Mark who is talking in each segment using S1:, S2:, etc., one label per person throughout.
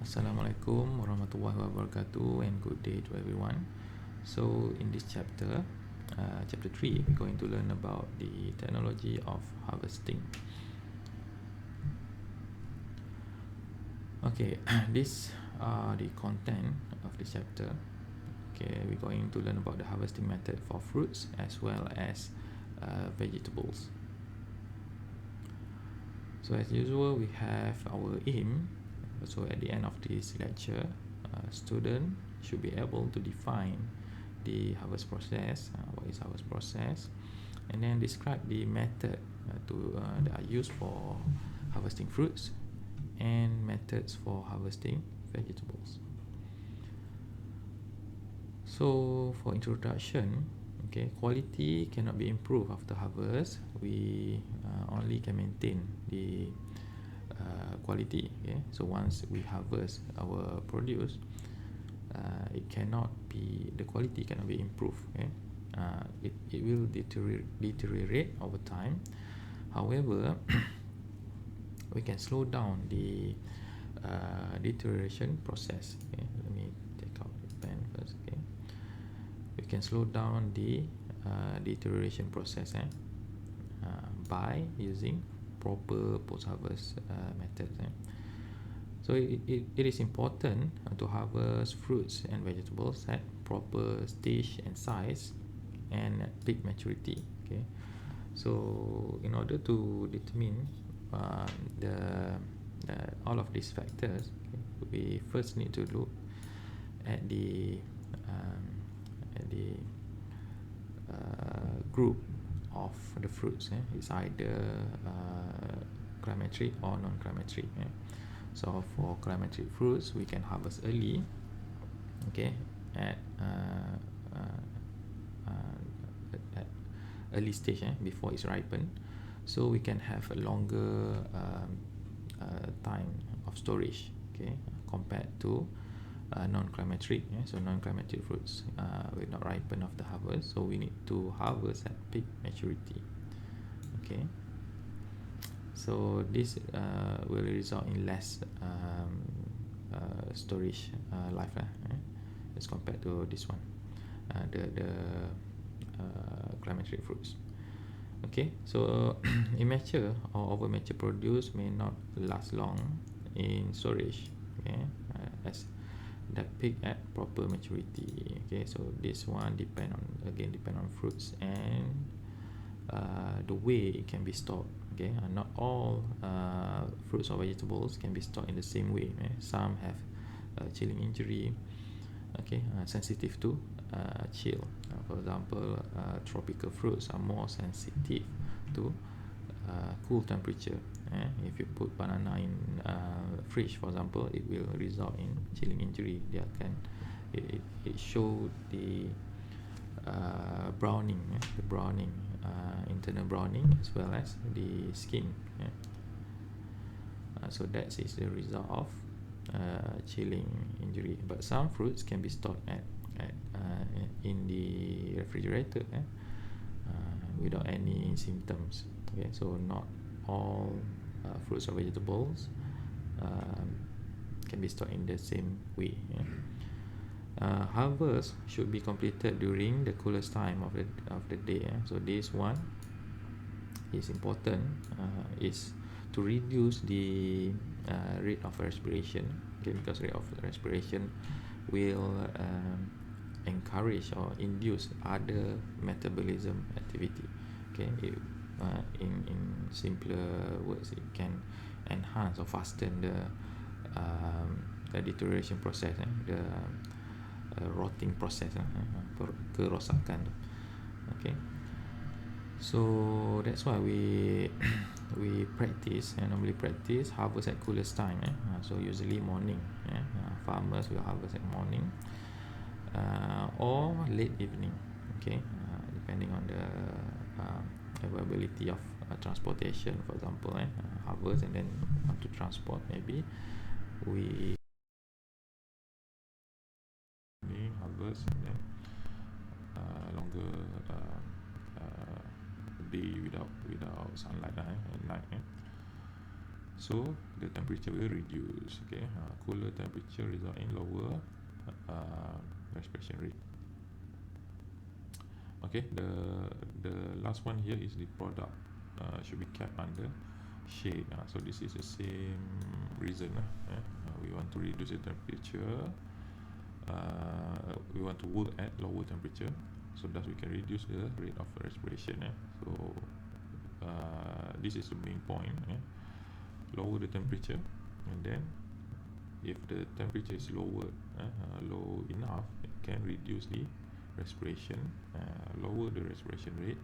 S1: Assalamualaikum warahmatullahi wabarakatuh, and good day to everyone. So in this chapter, chapter 3, we're going to learn about the technology of harvesting. Okay, this are the content of this chapter. Okay, we're going to learn about the harvesting method for fruits as well as vegetables. So as usual, we have our aim. So at the end of this lecture, student should be able to define the harvest process, what is harvest process, and then describe the method that are used for harvesting fruits and methods for harvesting vegetables. So for introduction, okay, quality cannot be improved after harvest. We only can maintain the quality. Okay, so once we harvest our produce, the quality cannot be improved. Okay, it will deteriorate over time. However, we can slow down the deterioration process. Okay, let me take out the pen first. Okay, we can slow down the deterioration process by using proper post-harvest methods. So it is important to harvest fruits and vegetables at proper stage and size and peak maturity. Okay, so in order to determine all of these factors, okay, we first need to look at the group of the fruits. It's either climatic or non-climatic. So for climatic fruits, we can harvest early, okay, at early stage before it's ripened, so we can have a longer time of storage, okay, compared to non-climatic. So non-climatic fruits will not ripen after harvest, so we need to harvest at peak maturity. Okay, so this will result in less storage life as compared to this one, the climatic fruits. Okay, so immature or over mature produce may not last long in storage, okay, as that peak at proper maturity. Okay, so this one depend on fruits and the way it can be stored. Okay, not all fruits or vegetables can be stored in the same way. Some have chilling injury, okay, sensitive to chill. For example, tropical fruits are more sensitive to cool temperature. If you put banana in fridge, for example, it will result in chilling injury. It show the browning, internal browning, as well as the skin. So that is the result of chilling injury. But some fruits can be stored in the refrigerator without any symptoms. Okay, so not all fruits or vegetables can be stored in the same way. Harvest should be completed during the coolest time of the day. So this one is important, is to reduce the rate of respiration. Okay, because rate of respiration will encourage or induce other metabolism activity. Okay, in simpler words, it can enhance or fasten the deterioration process, the rotting process, kerosakan. Okay, so that's why we normally practice harvest at coolest time. So usually morning. Farmers will harvest at morning or late evening. Okay, depending on the availability of transportation. For example, harvest and then want to transport, maybe we harvest and then longer day without sunlight at night. so the temperature will reduce. Okay, cooler temperature result in lower respiration rate. Okay, the last one here is the product should be kept under shade. So this is the same reason. We want to reduce the temperature. We want to work at lower temperature, so that we can reduce the rate of respiration. So this is the main point. Lower the temperature, and then if the temperature is low enough, it can reduce the respiration. Lower the respiration rate,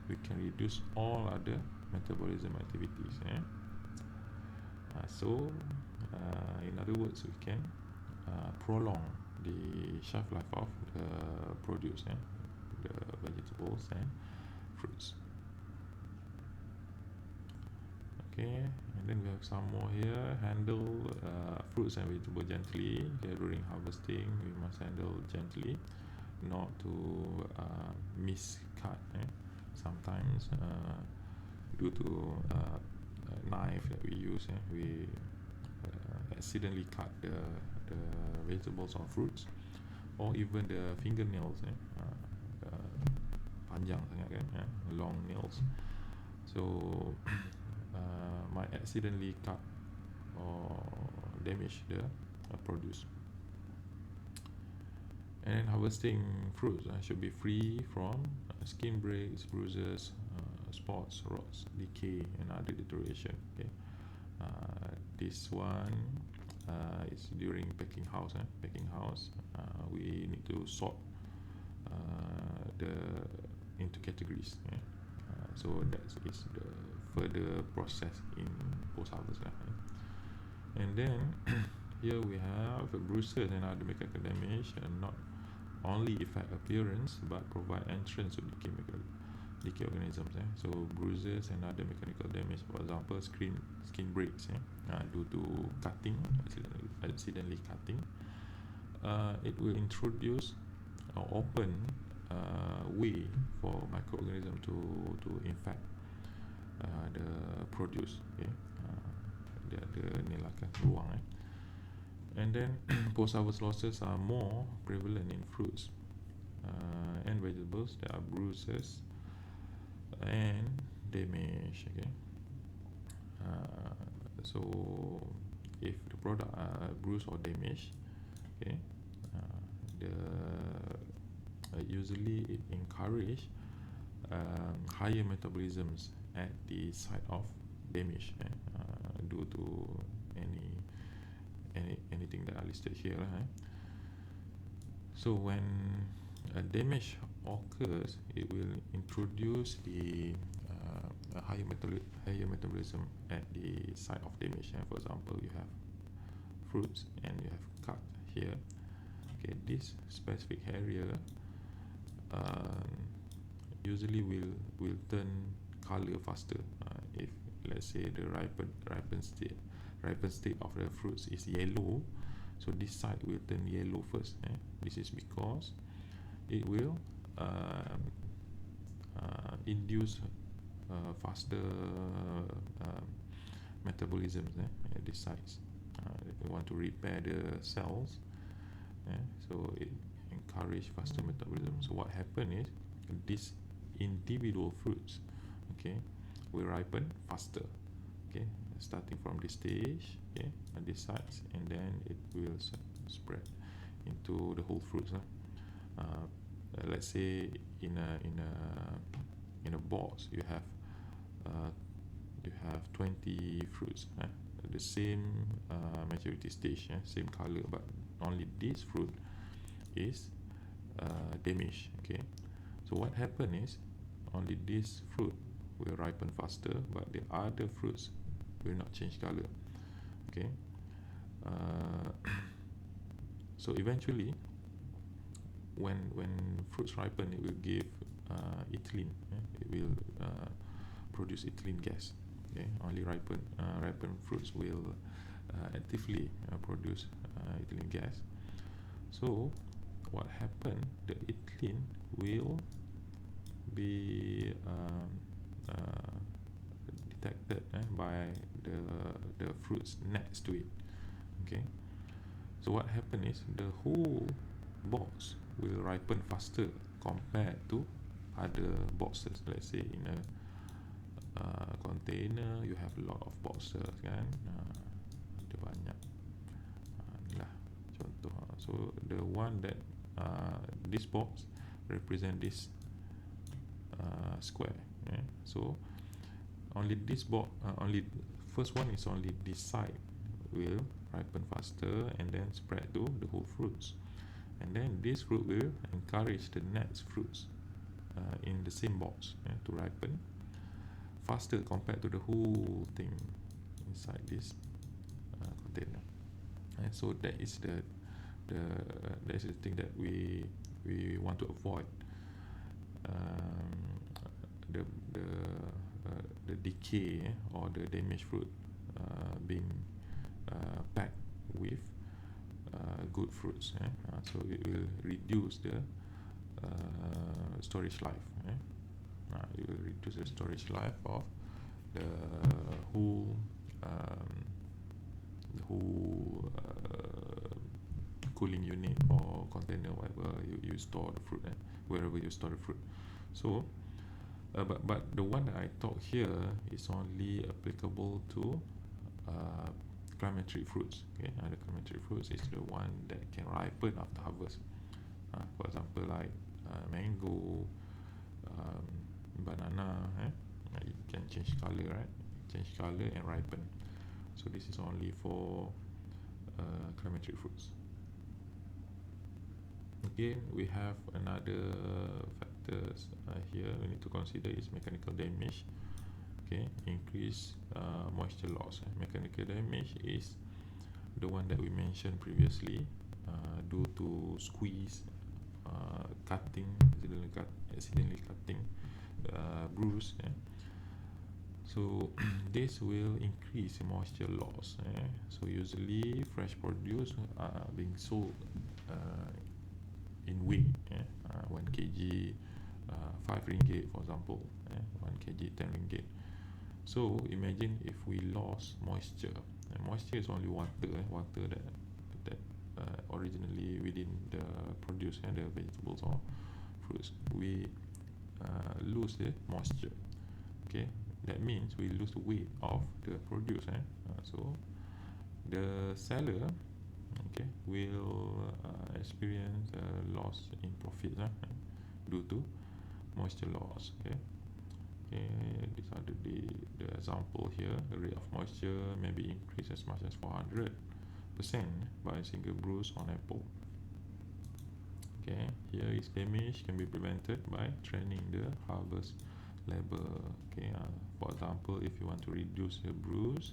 S1: we can reduce all other metabolism activities. So in other words, we can prolong the shelf life of the produce, the vegetables and fruits. Okay, and then we have some more here. Handle fruits and vegetables gently. During harvesting, we must handle gently, not to miscut. Sometimes due to knife that we use, we accidentally cut the vegetables or fruits, or even the fingernails, panjang sangat kan, long nails, so might accidentally cut or damage the produce. And harvesting fruits should be free from skin breaks, bruises, spots, rots, decay, and other deterioration. Okay, this one is during packing house. We need to sort the into categories. So that is the further process in post-harvest. And then here we have bruises and other mechanical damage, not only affect appearance but provide entrance to decay organisms. So bruises and other mechanical damage, for example, skin breaks due to cutting, accidentally cutting, it will introduce or open way for microorganisms to infect the produce. Okay, dia ada ni lah kan ruang. And then post-harvest losses are more prevalent in fruits and vegetables. There are bruises and damage. Okay, so if the product are bruised or damaged, okay, usually it encourage higher metabolisms at the site of damage, due to anything that are listed here. So when a damage occurs, it will introduce the higher metabolism at the site of damage. For example, you have fruits and you have cut here. Okay, this specific area usually will turn color faster. If let's say the ripened state of the fruits is yellow, so this side will turn yellow first. This is because it will induce faster metabolism at these sites. We want to repair the cells, so it encourage faster metabolism. So what happen is these individual fruits, okay, will ripen faster. Okay, starting from this stage, okay, at these sites, and then it will spread into the whole fruits. Let's say in a box you have 20 fruits, the same maturity stage, same color, but only this fruit is damaged. Okay, so what happen is only this fruit will ripen faster, but the other fruits will not change color. Okay, so eventually when fruits ripen, it will give ethylene. It will produce ethylene gas. Okay, only ripen fruits will actively produce ethylene gas. So what happened, the ethylene will be detected by the fruits next to it. Okay, so what happen is the whole box will ripen faster compared to other boxes. Let's say in a container you have a lot of boxes kan, ada banyak, inilah contoh. So the one that this box represent this square, so only this box, only first one is only this side will ripen faster and then spread to the whole fruits, and then this fruit will encourage the next fruits in the same box to ripen faster compared to the whole thing inside this container. And so that is the thing that we want to avoid, the decay or the damaged fruit being packed with good fruits. So it will reduce the storage life. It will reduce the storage life of the whole cooling unit or container, whatever you store the fruit, wherever you store the fruit. So but the one that I talk here is only applicable to climateric fruits. Okay, the climateric fruits is the one that can ripen after harvest. For example, like mango, banana, it can change color, right? Change color and ripen. So this is only for climateric fruits. Again, we have another factors here we need to consider is mechanical damage. Okay, increase moisture loss. Mechanical damage is the one that we mentioned previously, due to squeeze, cutting, accidentally cutting, bruise. So this will increase moisture loss. So usually fresh produce being sold in weight, 1 kg 5 ringgit, for example, 1 kg 10 ringgit. So imagine if we lost moisture, and moisture is only water, water that originally within the produce, the vegetables or fruits. We lose the moisture. Okay, that means we lose the weight of the produce. So the seller, okay, will experience a loss in profit due to moisture loss. Okay, these are the example here. The rate of moisture may be increased as much as 400% by a single bruise on apple. Okay, here is damage can be prevented by training the harvest labor. Okay, for example, if you want to reduce the bruise,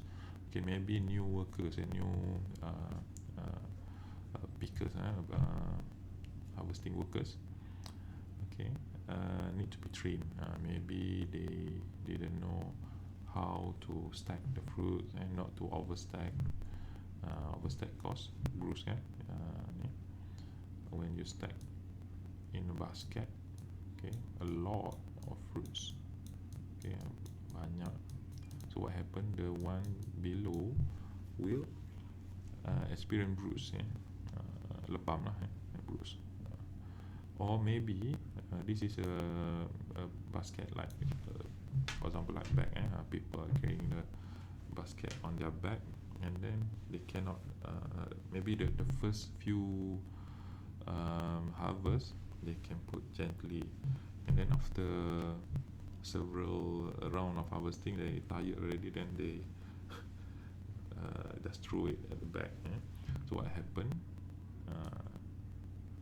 S1: okay, maybe new workers and new pickers, harvesting workers, okay, need to be trained. Maybe they didn't know how to stack the fruit and not to overstack. Overstack cause bruise, when you stack in a basket, okay, a lot of fruits, okay, banyak. So what happened, the one below will experience bruise, lebam lah, bruise. Or maybe this is a basket, like for example, like bag, people are carrying the basket on their back, and then they cannot, maybe the first few harvest they can put gently, and then after several round of harvesting they tired already, then they just throw it at the back. So what happened,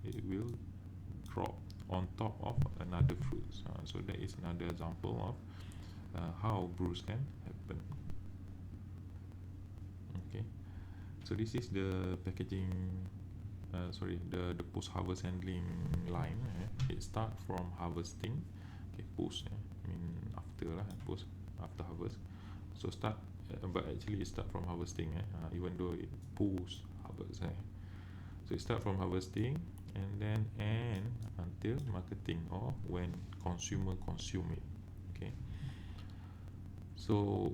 S1: it will drop on top of another fruits. So that is another example of how bruise can happen. Okay, so this is the packaging, the post-harvest handling line. It start from harvesting, okay, post, I mean after lah, post, after harvest. So start, but actually it start from harvesting, even though it post harvest. So it start from harvesting and then end until marketing, or when consumer consume it. Okay, So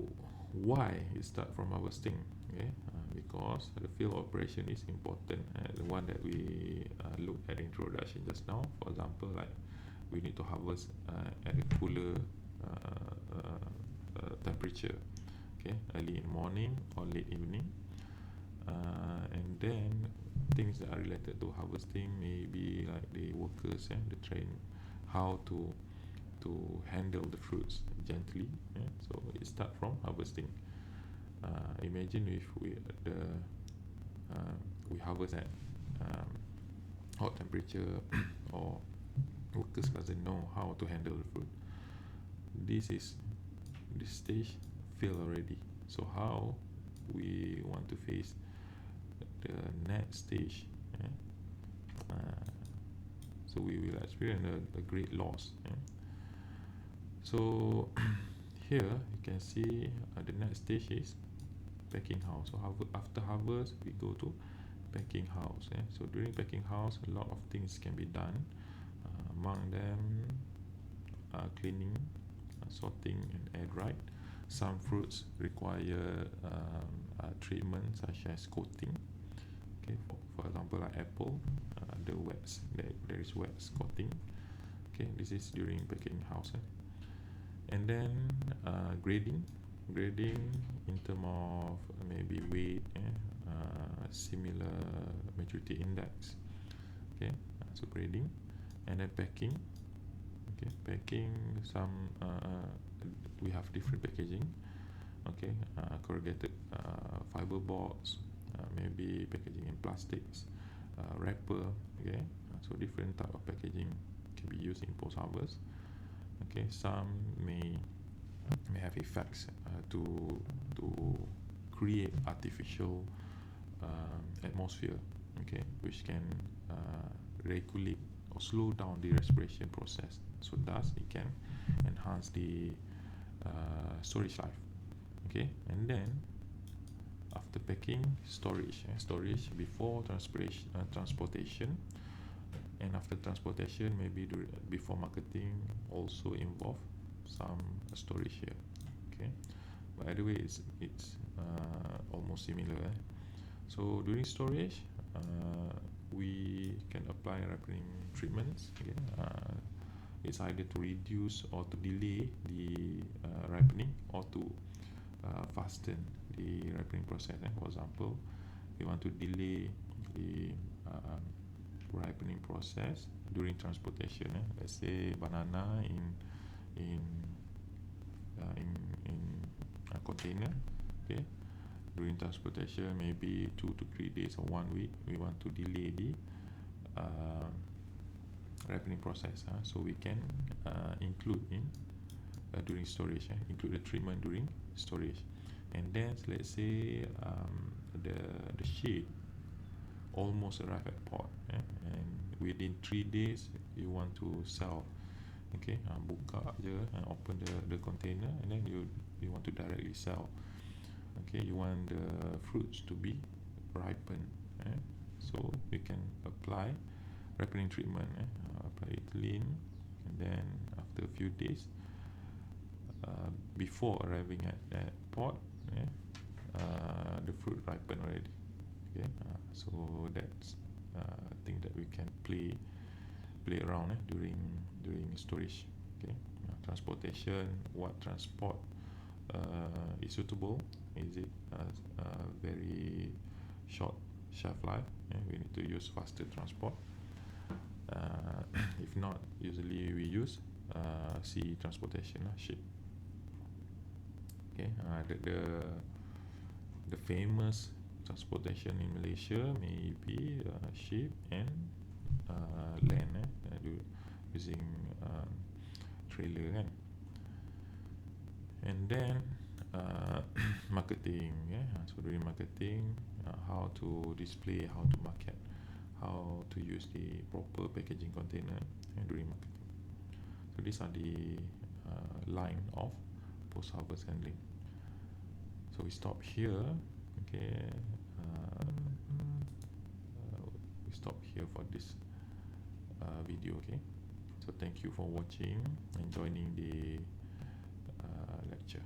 S1: why it start from harvesting? Okay, because the field operation is important, the one that we looked at introduction just now. For example, like we need to harvest at a cooler temperature, okay, early in the morning or late evening, and then things that are related to harvesting, maybe like the workers and the train how to handle the fruits gently, so it start from harvesting. Imagine if we harvest at hot temperature or workers doesn't know how to handle the fruit. This stage fail already. So how we want to face the next stage, so we will experience a great loss. So here you can see the next stage is packing house. So after harvest we go to packing house. So during packing house a lot of things can be done, among them cleaning, sorting and air dried. Some fruits require treatment such as coating. Okay, for example, like apple, the wax, there is wax coating. Okay, this is during packing house. And then grading in terms of maybe weight, similar maturity index. Okay, so grading, and then packing. Okay, packing, some we have different packaging. Okay, corrugated fiber boards, maybe packaging in plastics, wrapper. Okay, so different type of packaging can be used in post harvest. Okay, some may have effects to create artificial atmosphere, okay, which can regulate or slow down the respiration process, so thus it can enhance the storage life. Okay, and then after packing, storage before transportation, and after transportation, maybe before marketing also involve some storage here. Okay, by the way, it's almost similar. So during storage, we can apply ripening treatments. Okay, it's either to reduce or to delay the ripening, or to fasten the ripening process. For example, we want to delay the ripening process during transportation. Let's say banana in a container. Okay, during transportation, maybe 2 to 3 days or 1 week, we want to delay the ripening process. So we can include in during storage, include the treatment during storage. And then let's say the shade almost arrive at port, and within 3 days you want to sell. Okay, buka je and open the container, and then you want to directly sell. Okay, you want the fruits to be ripened, so you can apply ripening treatment, apply ethylene, and then after a few days, before arriving at that port, the fruit ripen already. Okay, so that's thing that we can play around during storage. Okay, transportation, what transport is suitable? Is it very short shelf life? We need to use faster transport. If not, usually we use sea transportation, ship. Okay, the famous transportation in Malaysia may be ship and land, using trailer, and then marketing. So during marketing, how to display, how to market, how to use the proper packaging container during marketing. So these are the line of post-harvest handling. So we stop here. Okay, we stop here for this video. Okay, so thank you for watching and joining the lecture.